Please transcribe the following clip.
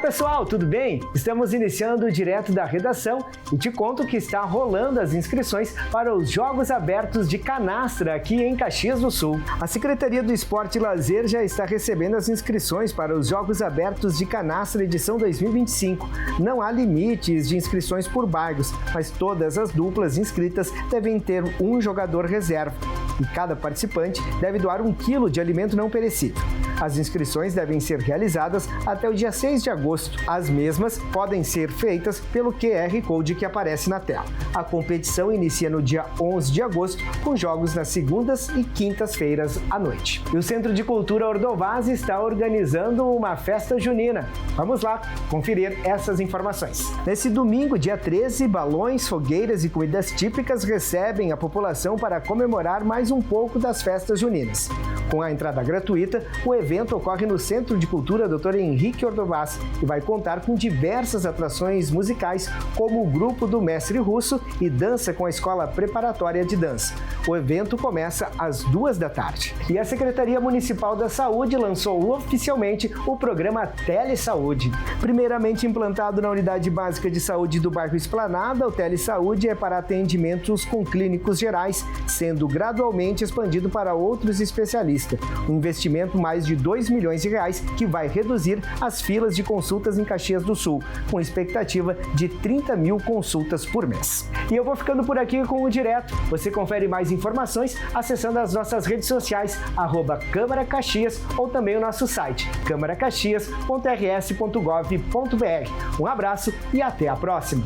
pessoal, tudo bem? Estamos iniciando direto da redação e te conto que está rolando as inscrições para os Jogos Abertos de Canastra aqui em Caxias do Sul. A Secretaria do Esporte e Lazer já está recebendo as inscrições para os Jogos Abertos de Canastra edição 2025. Não há limites de inscrições por bairros, mas todas as duplas inscritas devem ter um jogador reserva. E cada participante deve doar 1 quilo de alimento não perecível. As inscrições devem ser realizadas até o dia 6 de agosto. As mesmas podem ser feitas pelo QR Code que aparece na tela. A competição inicia no dia 11 de agosto, com jogos nas segundas e quintas-feiras à noite. E o Centro de Cultura Ordovás está organizando uma festa junina. Vamos lá conferir essas informações. Nesse domingo, dia 13, balões, fogueiras e comidas típicas recebem a população para comemorar mais um pouco das festas juninas. Com a entrada gratuita, o evento ocorre no Centro de Cultura Dr. Henrique Ordovás e vai contar com diversas atrações musicais, como o grupo do Mestre Russo e dança com a Escola Preparatória de Dança. O evento começa às 2 da tarde. E a Secretaria Municipal da Saúde lançou oficialmente o programa Telesaúde. Primeiramente implantado na Unidade Básica de Saúde do bairro Esplanada, o Telesaúde é para atendimentos com clínicos gerais, sendo gradualmente expandido para outros especialistas. Um investimento mais de R$2 milhões que vai reduzir as filas de consultas em Caxias do Sul, com expectativa de 30 mil consultas por mês. E eu vou ficando por aqui com o Direto. Você confere mais informações acessando as nossas redes sociais, @Câmara Caxias, ou também o nosso site, camaracaxias.rs.gov.br. Um abraço e até a próxima!